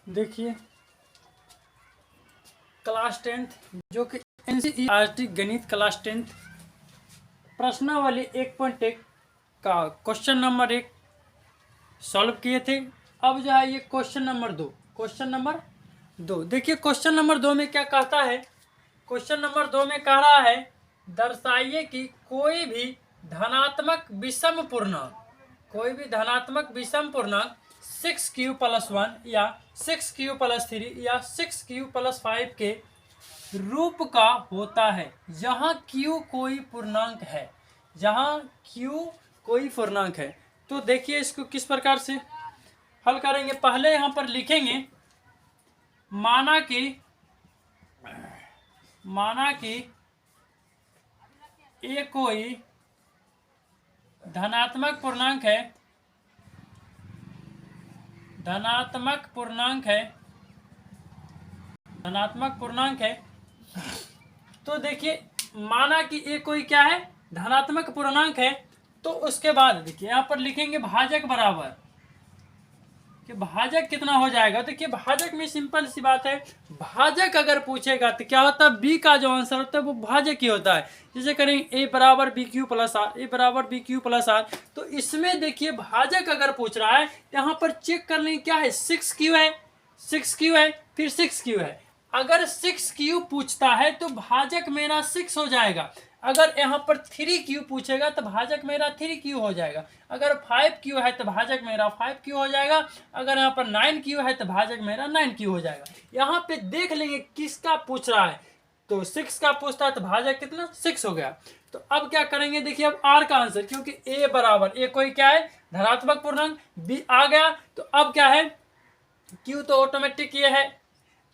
देखिए class 10th जो कि एनसीईआरटी गणित क्लास 10th प्रश्नावली 1.1 का क्वेश्चन नंबर 1 सॉल्व किए थे। अब जो है ये क्वेश्चन नंबर दो देखिए क्वेश्चन नंबर 2 में क्या कहता है। क्वेश्चन नंबर 2 में कह रहा है दर्शाइए कि कोई भी धनात्मक विषम पूर्णांक 6q+1 या 6q+3 या 6q+5 के रूप का होता है जहां q कोई पूर्णांक है। तो देखिए इसको किस प्रकार से हल करेंगे। पहले यहां पर लिखेंगे माना कि ये कोई धनात्मक पूर्णांक है। तो देखिए माना कि ये कोई क्या है, धनात्मक पूर्णांक है। तो उसके बाद देखिए यहाँ पर लिखेंगे भाजक बराबर कि भाजक कितना हो जाएगा। देखिए भाजक में सिंपल सी बात है, भाजक अगर पूछेगा तो क्या होता है, बी का जो आंसर होता है वो भाजक ही होता है। जैसे करेंगे a बराबर bq+r, तो इसमें देखिए भाजक अगर पूछ रहा है यहाँ पर चेक कर लेंगे क्या है, 6q है, फिर 6q है। अगर 6q पूछता है तो भाजक मेरा 6 हो जाएगा। अगर यहाँ पर 3q पूछेगा तो भाजक मेरा 3q हो जाएगा। अगर 5q है तो भाजक मेरा 5q हो जाएगा। अगर यहाँ पर 9q है तो भाजक मेरा 9q हो जाएगा। यहाँ पे देख लेंगे किसका पूछ रहा है, तो 6 का पूछता है तो भाजक कितना 6 हो गया। तो अब क्या करेंगे, देखिए अब r का आंसर, क्योंकि a बराबर a कोई क्या है, धनात्मक पूर्णांक, b आ गया। तो अब क्या है, q तो ऑटोमेटिक ये है।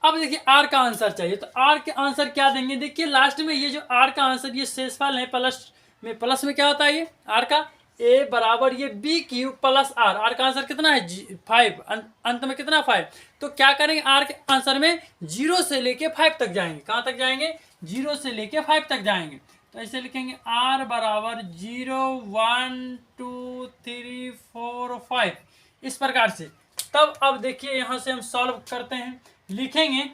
अब देखिए r का आंसर चाहिए, तो r के आंसर क्या देंगे। देखिए लास्ट में ये जो r का आंसर ये शेषफल है, प्लस में क्या होता है ये r का, a बराबर ये bq+r, r का आंसर कितना है 5, अंत में कितना 5। तो क्या करेंगे, r के आंसर में 0 से लेके 5 तक जाएंगे। कहाँ तक जाएंगे, 0 से लेके 5 तक जाएंगे। तो ऐसे लिखेंगे r बराबर 0 1 2 3 4 5 इस प्रकार से। तब अब देखिए यहां से हम सॉल्व करते हैं, लिखेंगे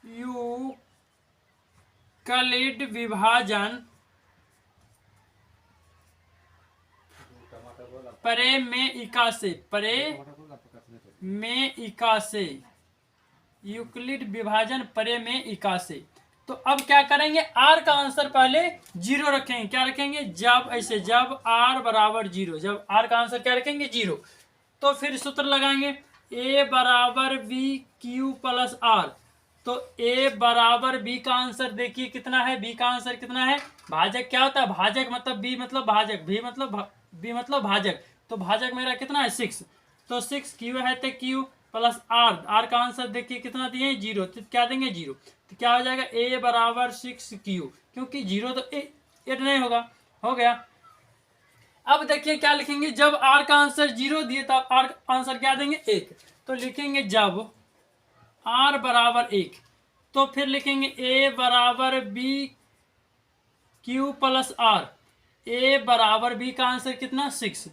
यूक्लिड विभाजन प्रमेयिका से यूक्लिड विभाजन प्रमेयिका से। तो अब क्या करेंगे, r का आंसर पहले 0 रखेंगे। क्या रखेंगे, जब r बराबर 0, जब r का आंसर क्या रखेंगे 0, तो फिर सूत्र लगाएंगे a बराबर bq+r। तो a बराबर b का आंसर देखिए कितना है, b का आंसर कितना है, भाजक क्या होता है, भाजक मतलब b मतलब भाजक, b मतलब भाजक। तो भाजक मेरा कितना है 6, तो 6q है तो q प्लस r का आंसर देखिए कितना दिए 0, तो क्या देंगे 0। तो क्या हो जाएगा a बराबर 6q, क्योंकि 0 तो 8 नहीं होगा, हो गया। अब देखिए क्या लिखेंगे, जब r का आंसर 0 दिए तब r का आंसर क्या देंगे 1। तो लिखेंगे जब r बराबर 1, तो फिर लिखेंगे a बराबर bq+r, a बराबर b का आंसर कितना 6,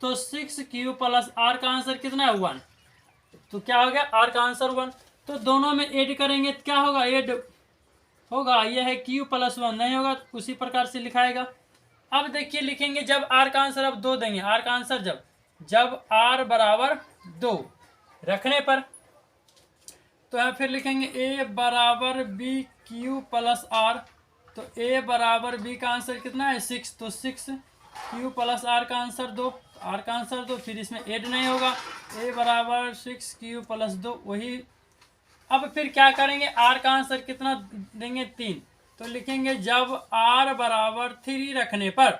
तो 6q+r का आंसर कितना है 1। तो क्या हो गया, r का आंसर 1। तो दोनों में ऐड करेंगे तो क्या होगा, ऐड होगा, यह है q+1 नहीं होगा, तो उसी प्रकार से लिखाएगा। अब देखिए लिखेंगे जब r का आंसर अब 2 देंगे, r का आंसर जब r बराबर 2 रखने पर, तो यहाँ फिर लिखेंगे a बराबर bq+r। तो a बराबर b का आंसर कितना है 6, तो 6q+r का आंसर 2, r का आंसर 2, फिर इसमें ऐड नहीं होगा, a बराबर 6q+2 वही। अब फिर क्या करेंगे, r का आंसर कितना देंगे 3। तो लिखेंगे जब r बराबर 3 रखने पर,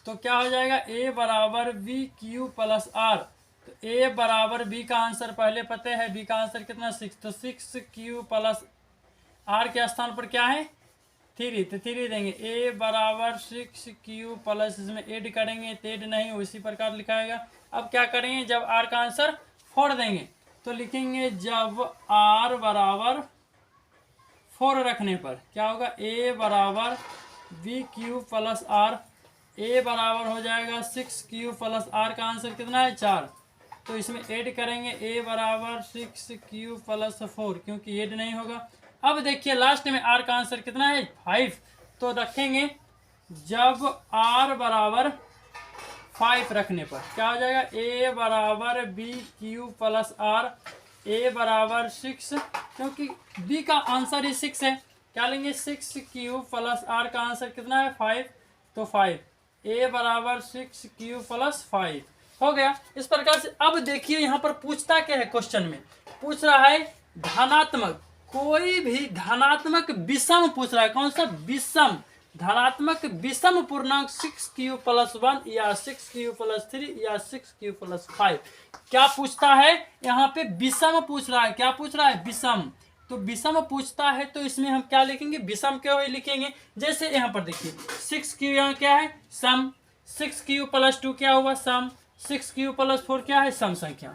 तो क्या हो जाएगा a बराबर bq+r। तो a बराबर b का आंसर पहले पता है, b का आंसर कितना 6, तो 6q+r के स्थान पर क्या है 3, तो 3 देंगे। a बराबर 6q+, इसमें ऐड करेंगे तो ऐड नहीं, उसी प्रकार लिखाएगा। अब क्या करेंगे, जब r का आंसर 4 देंगे, तो लिखेंगे जब r बराबर 4 रखने पर क्या होगा, a बराबर bq+r, a बराबर हो जाएगा 6q+r का आंसर कितना है 4, तो इसमें ऐड करेंगे a बराबर 6q प्लस 4, क्योंकि ऐड नहीं होगा। अब देखिए लास्ट में r का आंसर कितना है 5, तो रखेंगे जब r बराबर 5 रखने पर क्या हो जाएगा, a बराबर b q plus r, a बराबर 6, क्योंकि b का आंसर ही 6 है, क्या लेंगे 6q प्लस r का आंसर कितना है 5, तो 5, a बराबर 6q प्लस 5 हो गया। इस प्रकार से अब देखिए यहाँ पर पूछता क्या है, क्वेश्चन में पूछ रहा है धनात्मक, कोई भी धनात्मक विषम पूछ रहा है, कौन सा विषम, धनात्मक विषम पूर्णांक 6q प्लस 1 या 6q प्लस 3 या 6q प्लस 5, क्या पूछता है यहाँ पे विषम पूछ रहा है, क्या पूछ रहा है विषम। तो विषम पूछता है तो इसमें हम क्या लिखेंगे, विषम क्यों लिखेंगे, जैसे यहाँ पर देखिए 6q यहाँ क्या है सम, 6q प्लस 2 क्या हुआ सम, 6q प्लस 4 क्या है सम संख्या।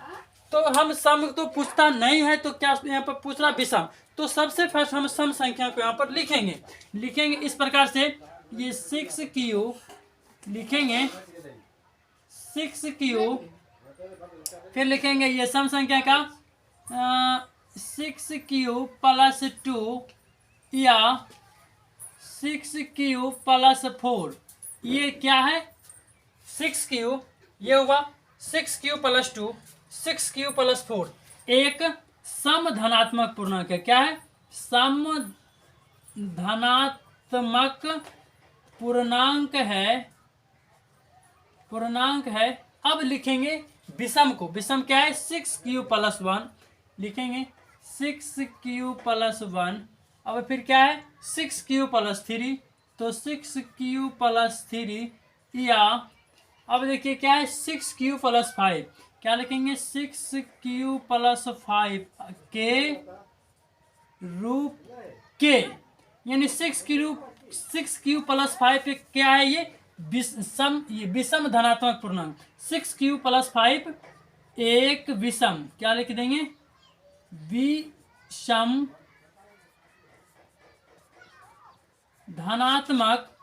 तो हम सम तो पूछता नहीं है, तो क्या यहाँ पर पूछ रहा विषम, तो सबसे फर्स्ट हम सम संख्या को यहाँ पर लिखेंगे इस प्रकार से, ये 6q लिखेंगे 6q, फिर लिखेंगे ये सम संख्या का 6q प्लस 2 या 6q प्लस 4, ये क्या है 6q, ये हुआ 6q प्लस 2 6q प्लस 4, एक सम धनात्मक पूर्णांक है, क्या है सम धनात्मक पूर्णांक है। अब लिखेंगे विषम को, विषम क्या है 6q प्लस 1, लिखेंगे 6q प्लस 1, अब फिर क्या है 6q प्लस 3, तो 6q प्लस 3 या अब देखिए क्या है 6q प्लस 5, क्या लिखेंगे 6q प्लस 5 के रूप के, यानी 6q प्लस 5 क्या है ये विषम धनात्मक पूर्णांक, 6q प्लस 5 एक विषम, क्या लिख देंगे विषम धनात्मक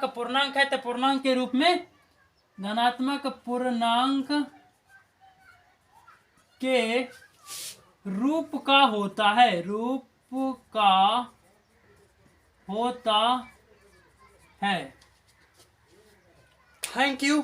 पूर्णांक है, तो पूर्णांक के रूप में धनात्मक पूर्णांक के रूप का होता है, थैंक यू।